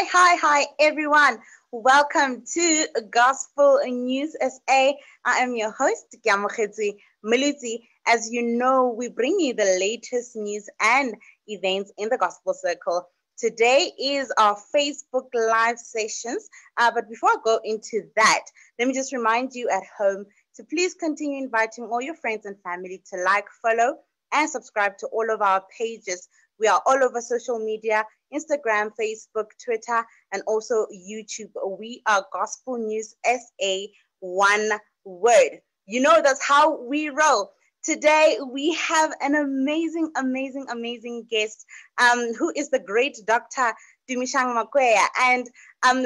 Hi, everyone. Welcome to Gospel News SA. I am your host, Gyamokhetsi Maluti. As you know, we bring you the latest news and events in the Gospel Circle. Today is our Facebook Live sessions. But before I go into that, let me just remind you at home to please continue inviting all your friends and family to like, follow, and subscribe to all of our pages. We are all over social media: Instagram, Facebook, Twitter, and also YouTube. We are Gospel News SA, one word. You know, that's how we roll. Today, we have an amazing guest who is the great Dr. Dumishang Makwea. And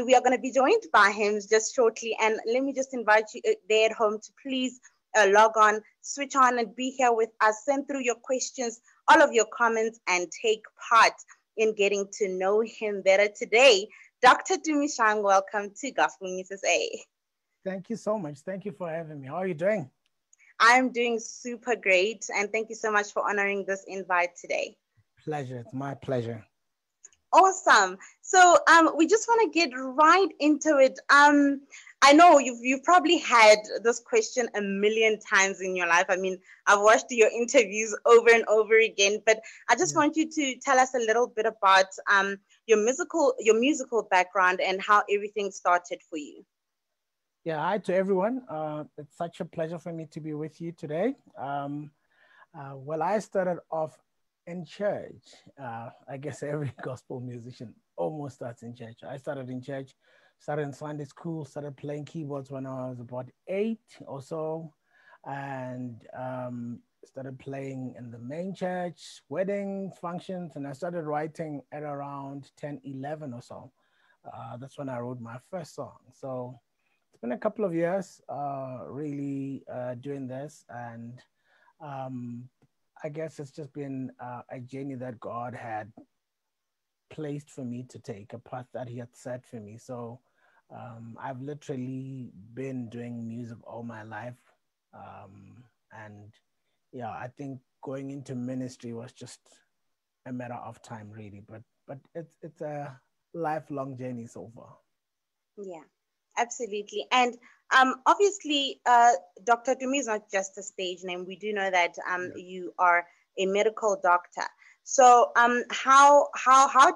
we are going to be joined by him just shortly. And let me just invite you there at home to please log on, switch on, and be here with us. Send through your questions, all of your comments, and take part in getting to know him better today. Dr. Dumishang, welcome to Gospel News SA. Thank you so much. Thank you for having me. How are you doing? I'm doing super great, and thank you so much for honoring this invite today. Pleasure. It's my pleasure. Awesome. So we just want to get right into it. I know you've probably had this question a million times in your life. I mean, I've watched your interviews over and over again, but I just want you to tell us a little bit about your musical background and how everything started for you. Yeah, hi to everyone. It's such a pleasure for me to be with you today. Well, I started off in church. I guess every gospel musician almost starts in church. I started in church, started in Sunday school, started playing keyboards when I was about 8 or so, and started playing in the main church, weddings, functions, and I started writing at around 10, 11 or so. That's when I wrote my first song. So it's been a couple of years really doing this, and I guess it's just been a journey that God had placed for me to take, a path that He had set for me. So I've literally been doing music all my life. And yeah, I think going into ministry was just a matter of time, really. But it's a lifelong journey so far. Yeah, absolutely. And obviously, Dr. Tumi is not just a stage name. We do know that you are a medical doctor. So how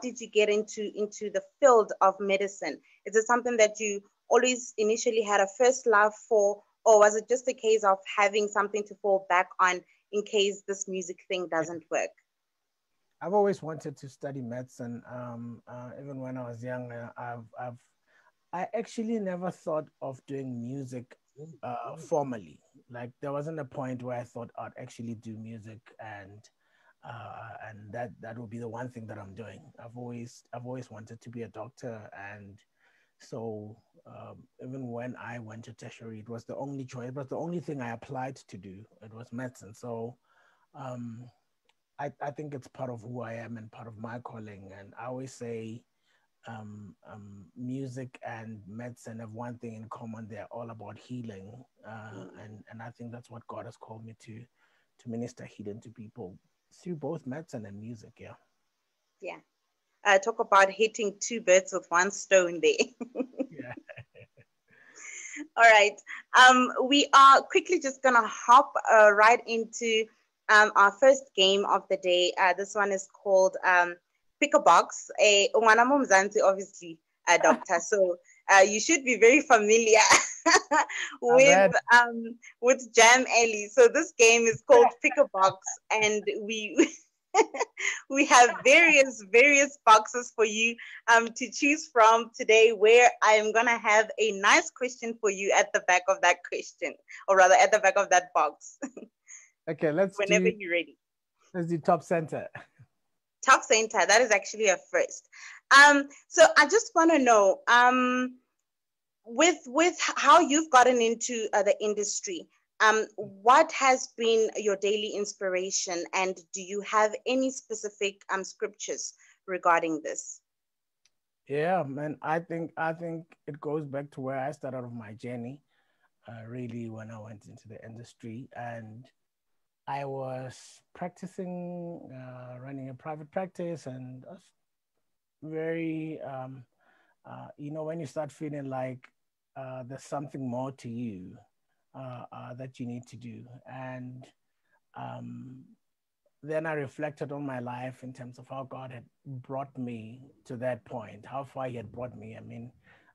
did you get into the field of medicine? Is it something that you always initially had a first love for, or was it just a case of having something to fall back on in case this music thing doesn't work? I've always wanted to study medicine. Even when I was young, I actually never thought of doing music formally. Like there wasn't a point where I thought I'd actually do music, and that would be the one thing that I'm doing. I've always wanted to be a doctor, and so even when I went to tertiary, it was the only choice. It was the only thing I applied to do. It was medicine. So um, I think it's part of who I am and part of my calling. And I always say music and medicine have one thing in common. They're all about healing. And I think that's what God has called me to minister healing to people through both medicine and music. Yeah. Yeah. Talk about hitting two birds with one stone there. Yeah. All right. We are quickly just going to hop right into our first game of the day. This one is called Pick a Box. Ungwana Mumzansi, obviously, doctor. So you should be very familiar with Jam Ellie. So this game is called Pick a Box, and we we have various boxes for you to choose from today, where I am going to have a nice question for you at the back of that question, or rather at the back of that box. Okay, Whenever you're ready. Let's do top center. Top center, that is actually a first. So I just want to know, with how you've gotten into the industry, what has been your daily inspiration, and do you have any specific scriptures regarding this? Yeah, man. I think it goes back to where I started off my journey. Really, when I went into the industry, and I was practicing running a private practice, and I was very when you start feeling like there's something more to you that you need to do. And um, then I reflected on my life in terms of how God had brought me to that point, how far He had brought me. I mean,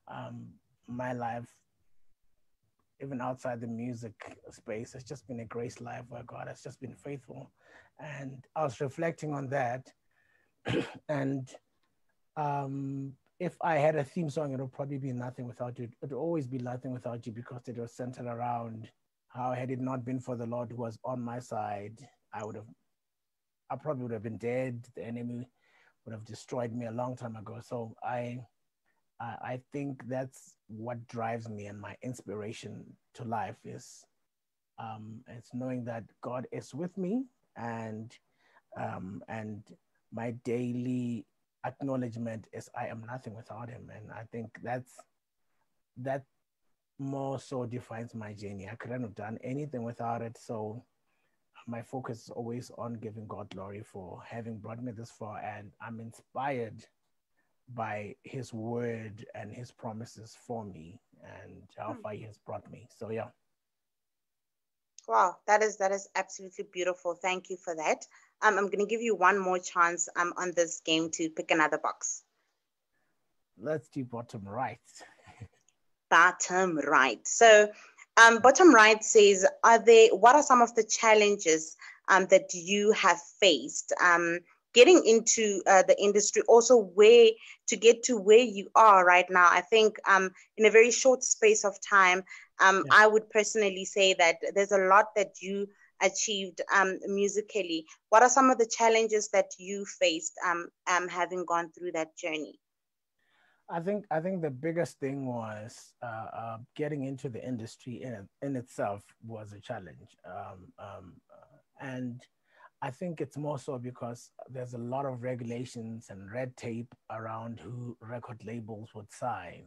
um, my life, even outside the music space, has just been a grace life where God has just been faithful. And I was reflecting on that. And if I had a theme song, it would probably be Nothing Without You. It would always be Nothing Without You because it was centered around how, had it not been for the Lord who was on my side, I probably would have been dead. The enemy would have destroyed me a long time ago. So I think that's what drives me, and my inspiration to life is it's knowing that God is with me, and my daily acknowledgement is I am nothing without Him. And I think that more so defines my journey. I couldn't have done anything without it. So my focus is always on giving God glory for having brought me this far, and I'm inspired by His word and His promises for me and how far He has brought me. So yeah. Wow, that is absolutely beautiful. Thank you for that. I'm going to give you one more chance on this game to pick another box. Let's do bottom right. Bottom right. So bottom right says, what are some of the challenges that you have faced getting into the industry, also where to get to where you are right now? I think in a very short space of time, I would personally say that there's a lot that you achieved musically. What are some of the challenges that you faced having gone through that journey? I think the biggest thing was getting into the industry in itself was a challenge, and I think it's more so because there's a lot of regulations and red tape around who record labels would sign.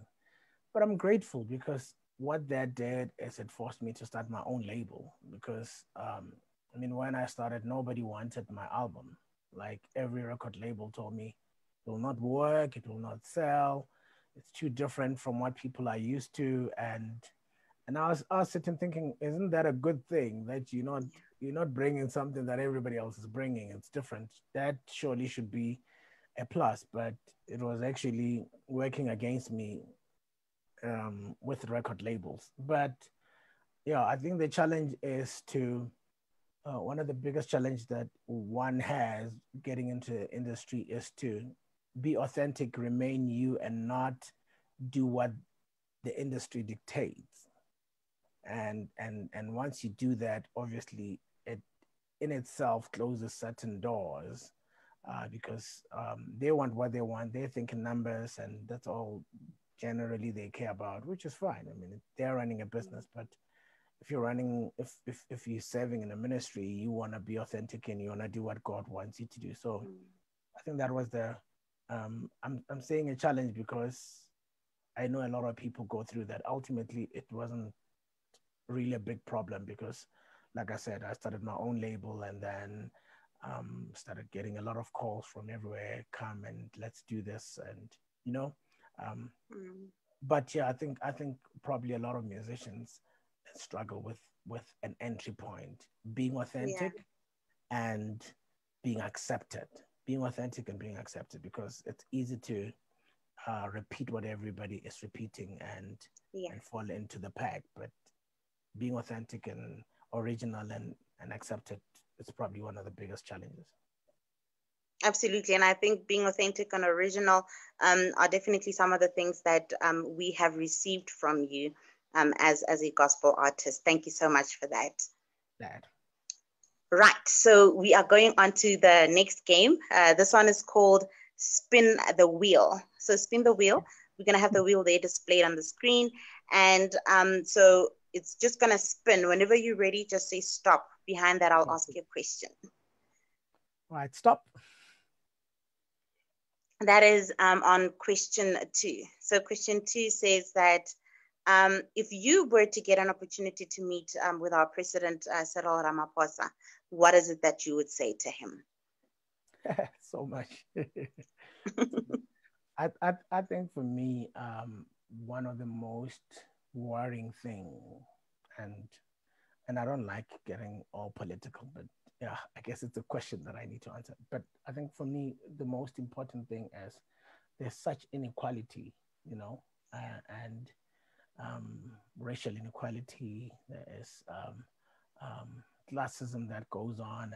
But I'm grateful because what that did is it forced me to start my own label. Because I mean, when I started, nobody wanted my album. Like every record label told me, it will not work, it will not sell, it's too different from what people are used to. And I was sitting thinking, isn't that a good thing that you're not bringing something that everybody else is bringing? It's different. That surely should be a plus, but it was actually working against me with record labels. But yeah, I think the challenge is to one of the biggest challenge that one has getting into the industry is to be authentic, remain you, and not do what the industry dictates. And once you do that, obviously it in itself closes certain doors because they want what they want. They're thinking numbers, and that's all generally they care about, which is fine. I mean, they're running a business, but if you're serving in a ministry, you want to be authentic and you want to do what God wants you to do. So I think that was the I'm saying a challenge because I know a lot of people go through that. Ultimately, it wasn't really a big problem because, like I said, I started my own label and then started getting a lot of calls from everywhere. Come and let's do this, and you know. Um, but yeah, I think probably a lot of musicians struggle with an entry point, being Yeah, authentic and being accepted, being authentic and being accepted, because it's easy to repeat what everybody is repeating yeah. and fall into the pack. But being authentic and original and accepted is probably one of the biggest challenges. Absolutely. And I think being authentic and original are definitely some of the things that we have received from you as a gospel artist. Thank you so much for that. That. Right. So we are going on to the next game. This one is called Spin the Wheel. So spin the wheel. We're going to have the wheel there displayed on the screen. And so it's just going to spin. Whenever you're ready, just say stop. Behind that, I'll ask you a question. All right, stop. That is on question 2. So question 2 says that if you were to get an opportunity to meet with our president, Cyril Ramaphosa, what is it that you would say to him? So much. I think for me, one of the most worrying thing, and I don't like getting all political, but yeah, I guess it's a question that I need to answer. But I think for me, the most important thing is there's such inequality, you know, and racial inequality. There is classism that goes on,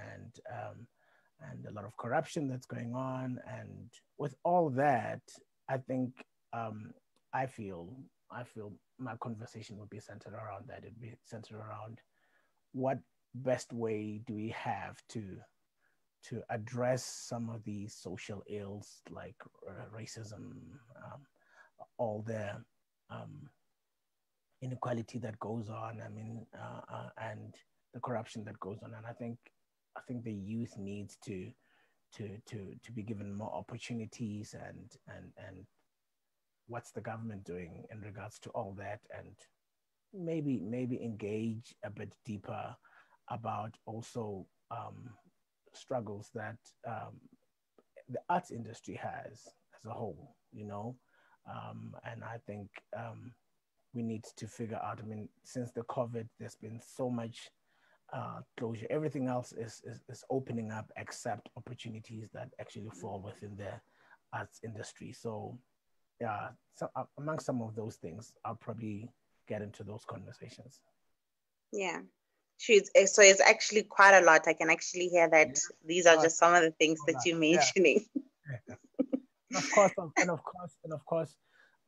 and a lot of corruption that's going on. And with all that, I think I feel my conversation would be centered around that. It'd be centered around what best way do we have to address some of these social ills like racism, all the um, inequality that goes on. I mean, and the corruption that goes on. And I think the youth needs to be given more opportunities, and what's the government doing in regards to all that, and maybe engage a bit deeper about also struggles that the arts industry has as a whole, you know. And I think we need to figure out. I mean, since the COVID, there's been so much closure. Everything else is opening up except opportunities that actually fall within the arts industry. So, yeah, so, among some of those things, I'll probably get into those conversations. Yeah. So it's actually quite a lot. I can actually hear that Yeah. these are just some of the things that you're Yeah. mentioning. Yeah. And of course,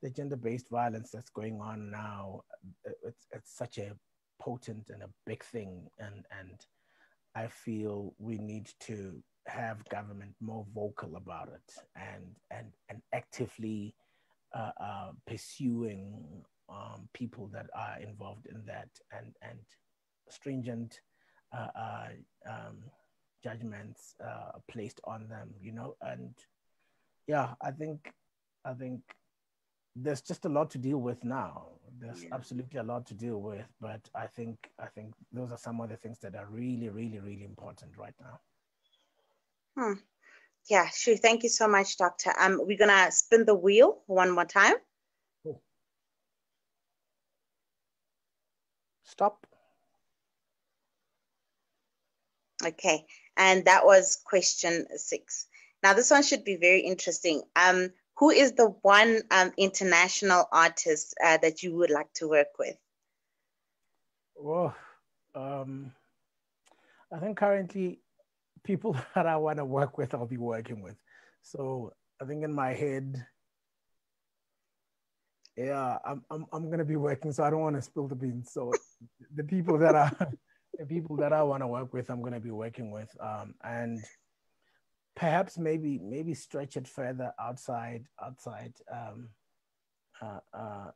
the gender-based violence that's going on now, it's such a potent and a big thing, and I feel we need to have government more vocal about it, and actively pursuing people that are involved in that, and stringent uh, uh, um, judgments placed on them, you know. And yeah, I think there's just a lot to deal with now. There's Yeah. absolutely a lot to deal with, but I think those are some of the things that are really, really, really important right now. Hmm. Yeah, sure. Thank you so much, Doctor. We're gonna spin the wheel one more time. Cool. Stop. Okay, and that was question 6. Now this one should be very interesting. Who is the one international artist that you would like to work with? Oh, um, I think currently people that I want to work with, I'll be working with. So I think in my head, yeah, I'm gonna be working. So I don't want to spill the beans. So the people that I the people that I want to work with, I'm gonna be working with. And perhaps maybe stretch it further outside uh, uh, uh,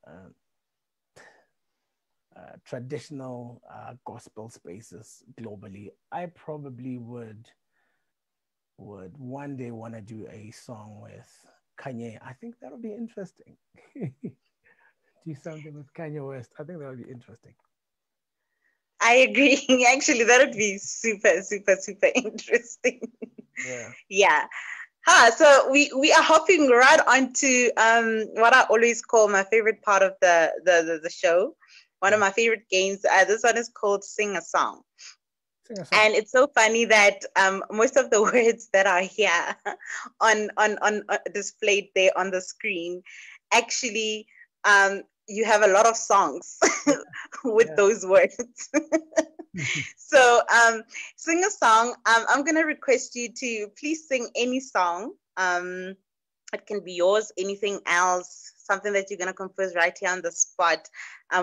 traditional gospel spaces globally. I probably would one day want to do a song with Kanye. I think that would be interesting. Do something with Kanye West. I think that would be interesting. I agree. Actually, that would be super, super, super interesting. Yeah. Yeah. So we are hopping right onto what I always call my favorite part of the show. One of my favorite games. This one is called Sing a Song. Sing a song. And it's so funny that most of the words that are here on displayed there on the screen, actually, you have a lot of songs with Yeah. those words. So sing a song. I'm going to request you to please sing any song. It can be yours, anything else, something that you're going to compose right here on the spot,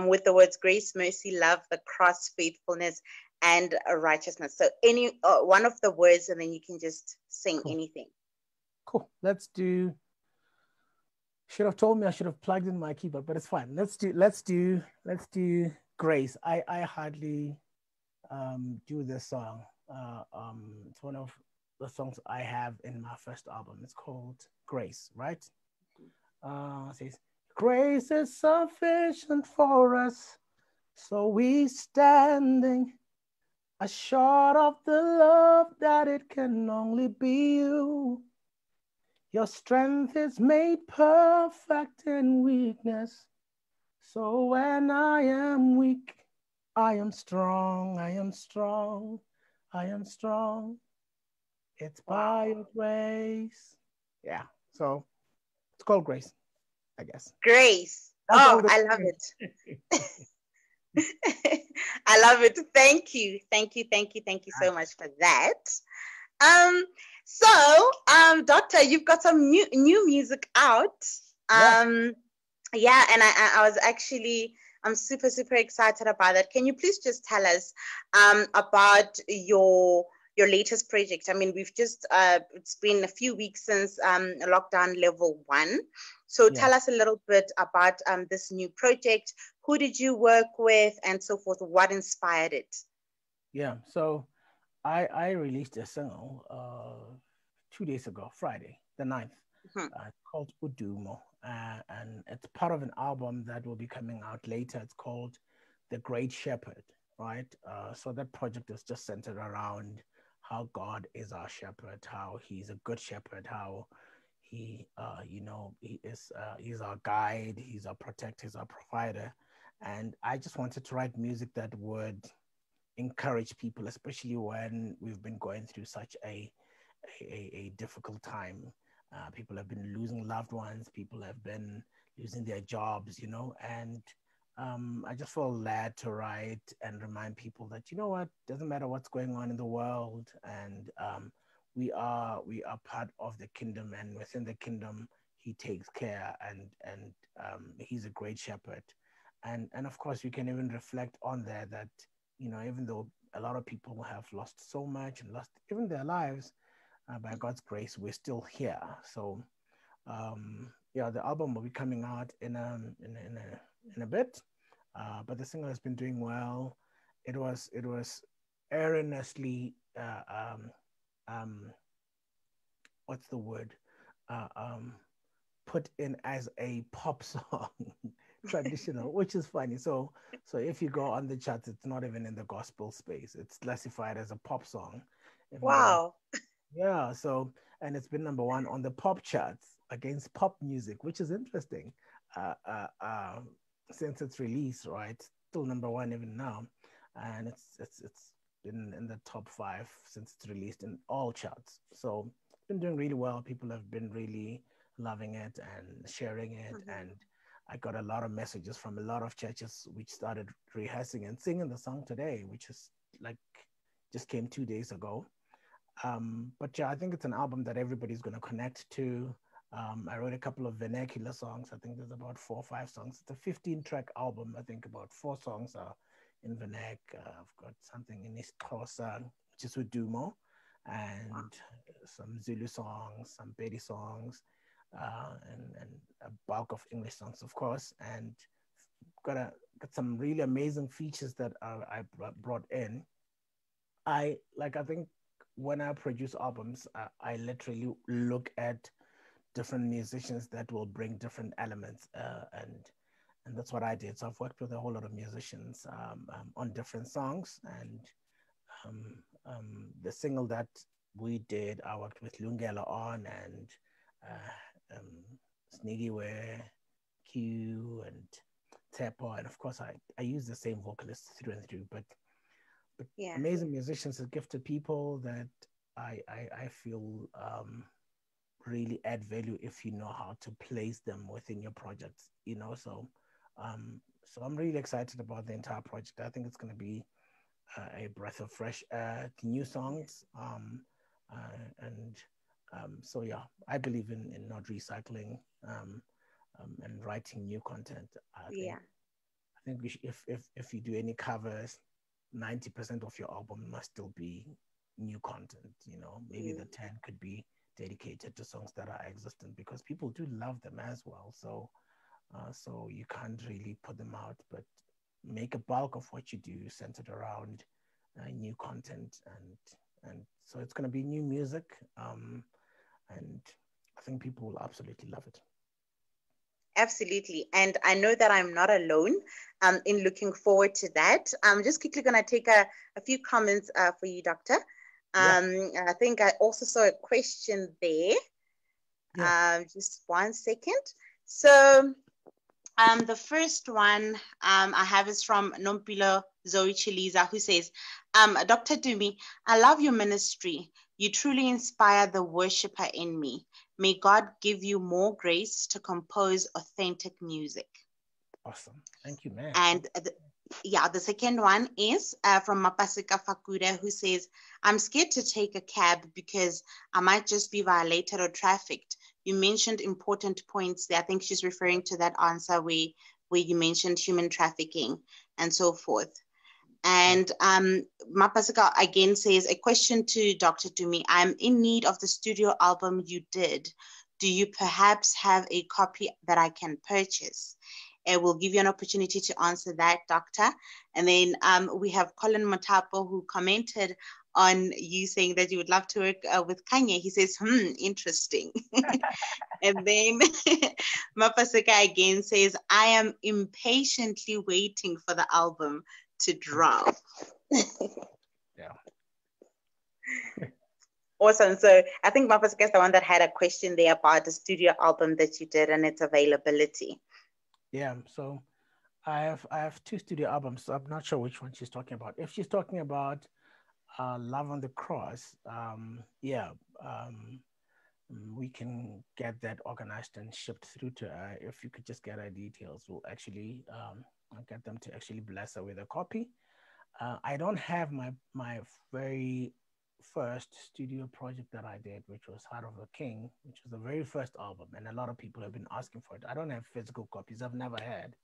with the words grace, mercy, love, the cross, faithfulness, and righteousness. So any one of the words, and then you can just sing Cool. anything. Cool. Let's do. Should have told me I should have plugged in my keyboard, but it's fine. Let's do Grace. I hardly do this song. It's one of the songs I have in my first album. It's called Grace, right? It says, Grace is sufficient for us, so we standing assured of the love that it can only be you. Your strength is made perfect in weakness. So when I am weak, I am strong, I am strong, I am strong. It's by Wow. your grace. Yeah, so it's called grace, I guess. Grace. That's Oh, all the I love it. I love it. Thank you. Thank you. Thank you. Thank you so much for that. Um, Doctor, you've got some new music out. Yeah. Yeah, and I was actually I'm super excited about that. Can you please just tell us about your latest project? I mean, we've just it's been a few weeks since lockdown level 1. So Yeah. tell us a little bit about this new project. Who did you work with and so forth? What inspired it? Yeah. So I released a single 2 days ago, Friday, the 9th. Mhm. It's called Udumo. And it's part of an album that will be coming out later. It's called The Great Shepherd, right? So that project is just centered around how God is our shepherd, how he's a good shepherd, how he's our guide, he's our protector, he's our provider. And I just wanted to write music that would encourage people, especially when we've been going through such a difficult time. People have been losing loved ones, people have been losing their jobs, and I just felt led to write and remind people that, what, doesn't matter what's going on in the world, and we are part of the kingdom, and within the kingdom, he takes care, and he's a great shepherd. And of course, we can even reflect on that, even though a lot of people have lost so much and lost even their lives, by God's grace, we're still here. So, yeah, the album will be coming out in a bit, but the single has been doing well. It was earnestly, what's the word, uh, um, put in as a pop song, traditional, which is funny. So if you go on the charts, it's not even in the gospel space. It's classified as a pop song, even though, Wow. yeah. So, and it's been number one on the pop charts against pop music, which is interesting. Uh, uh, uh, since its release, right? Still number one even now, and it's been in the top 5 since it's released in all charts. So it's been doing really well. People have been really loving it and sharing it, Mhm. and I got a lot of messages from a lot of churches which started rehearsing and singing the song today, which is like just came 2 days ago. But yeah, I think it's an album that everybody's going to connect to. I wrote a couple of vernacular songs. I think there's about 4 or 5 songs. It's a 15-track album. I think about 4 songs are in vernac. I've got something in isiXhosa, which is with Dumo, and some Zulu songs, some Pedi songs, and a bulk of English songs, of course. And got some really amazing features that I brought in. I think when I produce albums, I literally look at different musicians that will bring different elements, and that's what I did. So I've worked with a whole lot of musicians on different songs, and the single that we did, I worked with Lungela on, and Sneaky Q, and Tepo, and of course I use the same vocalists through and through, but Yeah. amazing musicians and gifted people that I feel really add value if you know how to place them within your projects, so I'm really excited about the entire project. I think it's going to be a breath of fresh air, new songs, and so yeah, I believe in not recycling, and writing new content. I think Yeah. I think if you do any covers, 90% of your album must still be new content. Maybe Mm. the 10 could be dedicated to songs that are existent because people do love them as well. So you can't really put them out, but make a bulk of what you do centered around new content, and so it's going to be new music, and I think people will absolutely love it. Absolutely. And I know that I'm not alone in looking forward to that. I'm just quickly going to take a few comments for you, Doctor. Yeah, I think I also saw a question there. Yeah. Just 1 second. So the first one I have is from Nompilo Zoe Chiliza, who says, Dr. Dumi, I love your ministry. You truly inspire the worshiper in me. May God give you more grace to compose authentic music. Awesome. Thank you, man. And the second one is from Mapasika Fakuda, who says, I'm scared to take a cab because I might just be violated or trafficked. You mentioned important points there. I think she's referring to that answer where you mentioned human trafficking and so forth. And Mapasika again says, a question to Dr. Dumi. I'm in need of the studio album you did. Do you perhaps have a copy that I can purchase? We'll give you an opportunity to answer that, Doctor. And then we have Colin Matapo, who commented on you saying that you would love to work with Kanye. He says, interesting. And then Mapasika again says, I am impatiently waiting for the album to drop. Yeah. Awesome. So I think Mapasika is the one that had a question there about the studio album that you did and its availability. Yeah. So I have two studio albums. So I'm not sure which one she's talking about. If she's talking about Love on the Cross, we can get that organized and shipped through to her. If you could just get her details, we'll actually get them to actually bless her with a copy. I don't have my very first studio project that I did, which was Heart of a King, which was the very first album, and a lot of people have been asking for it. I don't have physical copies. I've never had.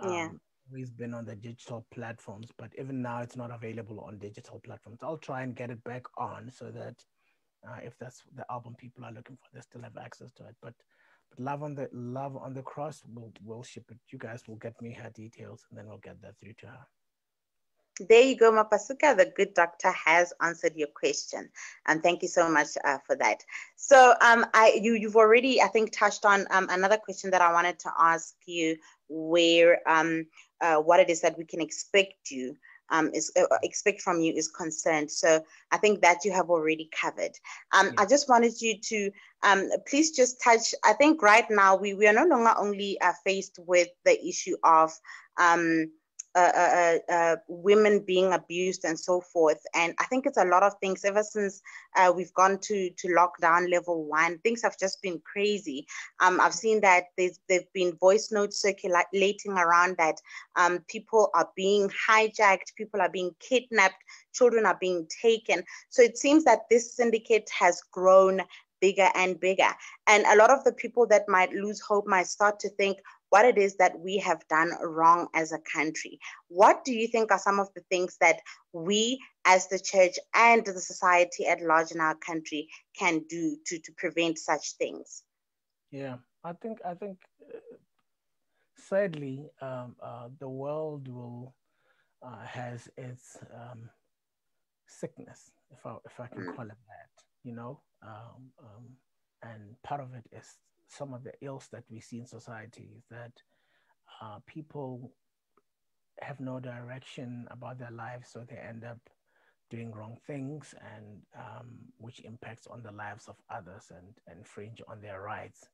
Yeah. Always been on the digital platforms, but even now it's not available on digital platforms. I'll try and get it back on so that if that's the album people are looking for, they still have access to it. But Love on the Cross, we'll ship it. You guys will get me her details, and then we'll get that through to her. There you go, Mapasuka. The good doctor has answered your question, and thank you so much for that. So, you've already, I think, touched on another question that I wanted to ask you, where what it is that we can expect from you is concerned. So, I think that you have already covered. I just wanted you to please just touch. I think right now we are no longer only faced with the issue of women being abused and so forth. And I think it's a lot of things ever since we've gone to lockdown level 1. Things have just been crazy. I've seen that there've been voice notes circulating around that people are being hijacked, people are being kidnapped, children are being taken. So it seems that this syndicate has grown bigger and bigger. And a lot of the people that might lose hope might start to think what it is that we have done wrong as a country. What do you think are some of the things that we as the church and the society at large in our country can do to prevent such things? Yeah, I think sadly, the world will has its sickness, if I can call it that, and part of it is some of the ills that we see in society is that people have no direction about their lives, so they end up doing wrong things, and which impacts on the lives of others and infringe on their rights,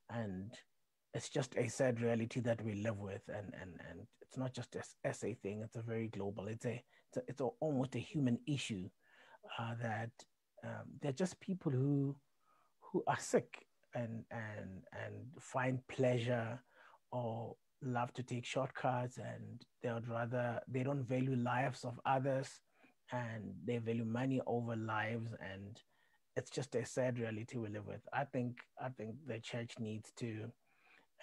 and it's just a sad reality that we live with, and it's not just a SA thing. It's a very global. It's almost a human issue that they're just people who are sick and find pleasure or love to take shortcuts, and they don't value lives of others, and they value money over lives, and it's just a sad reality we live with. I think the church needs to,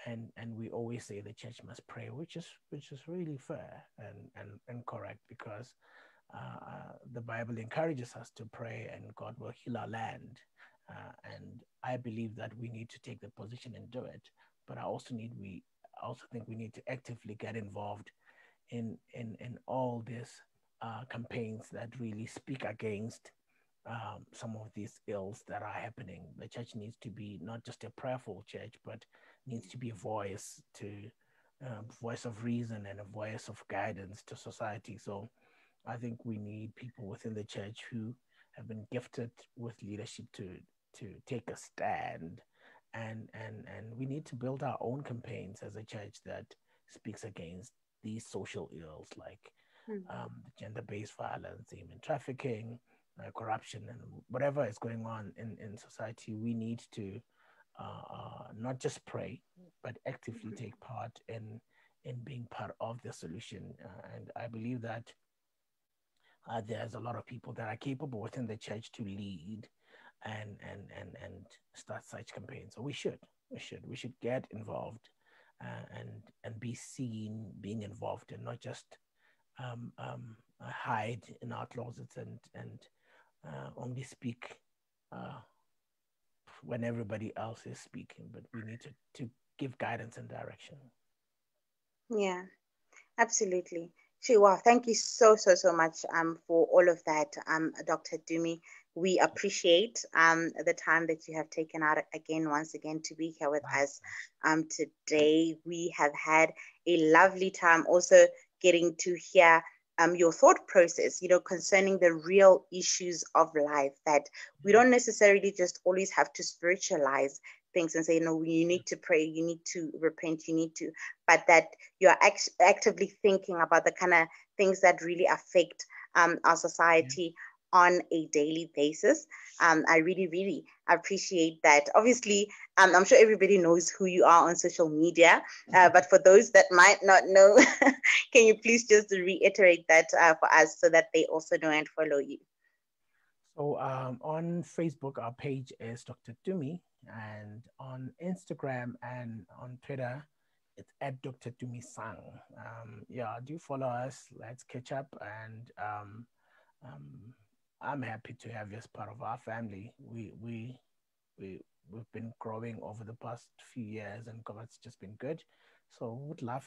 and we always say the church must pray, which is really fair and correct, because the Bible encourages us to pray and God will heal our land. And I believe that we need to take the position and do it. But I also think we need to actively get involved in all these campaigns that really speak against some of these ills that are happening. The church needs to be not just a prayerful church, but needs to be a voice of reason and a voice of guidance to society. So I think we need people within the church who have been gifted with leadership to take a stand, and we need to build our own campaigns as a church that speaks against these social ills like gender-based violence, human trafficking, corruption, and whatever is going on in society. We need to not just pray, but actively take part in being part of the solution. And I believe that there's a lot of people that are capable within the church to lead and start such campaigns. So we should get involved and be seen being involved, and not just hide in our closets and only speak when everybody else is speaking. But we need to give guidance and direction. Yeah, absolutely. Sure. Wow. Thank you so, so, so much for all of that, Dr. Tumi. We appreciate the time that you have taken out again, once again, to be here with us today. We have had a lovely time also getting to hear your thought process, concerning the real issues of life, that we don't necessarily just always have to spiritualize things and say, no, you need to pray, you need to repent, but that you're actively thinking about the kind of things that really affect our society on a daily basis. I really, really appreciate that. Obviously, I'm sure everybody knows who you are on social media, but for those that might not know, can you please just reiterate that for us so that they also know and follow you? So on Facebook, our page is Dr. Tumi, and on Instagram and on Twitter, it's at Dr. Tumi Sang. Yeah, do follow us. Let's catch up, and I'm happy to have you as part of our family. We've been growing over the past few years, and God's just been good. So would love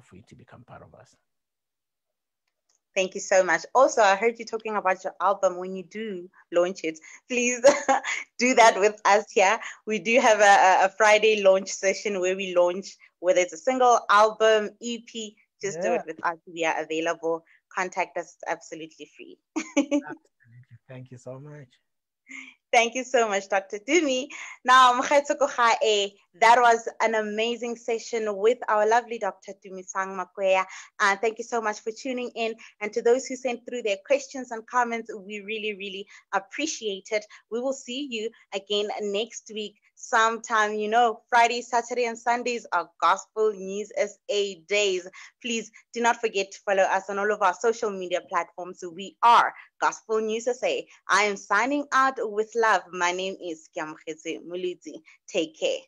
for you to become part of us. Thank you so much. Also, I heard you talking about your album. When you do launch it, please do that with us here. We do have a Friday launch session where we launch, whether it's a single album, EP, just do it with us. We are available. Contact us, absolutely free. Absolutely. Thank you so much. Thank you so much, Dr. Tumi. Now, that was an amazing session with our lovely Dr. Tumi Sang Makwea. Thank you so much for tuning in. And to those who sent through their questions and comments, we really, really appreciate it. We will see you again next week sometime. Friday, Saturday, and Sundays are Gospel News SA days. Please do not forget to follow us on all of our social media platforms. We are Gospel News SA. I am signing out with love. My name is Muliti. Take care.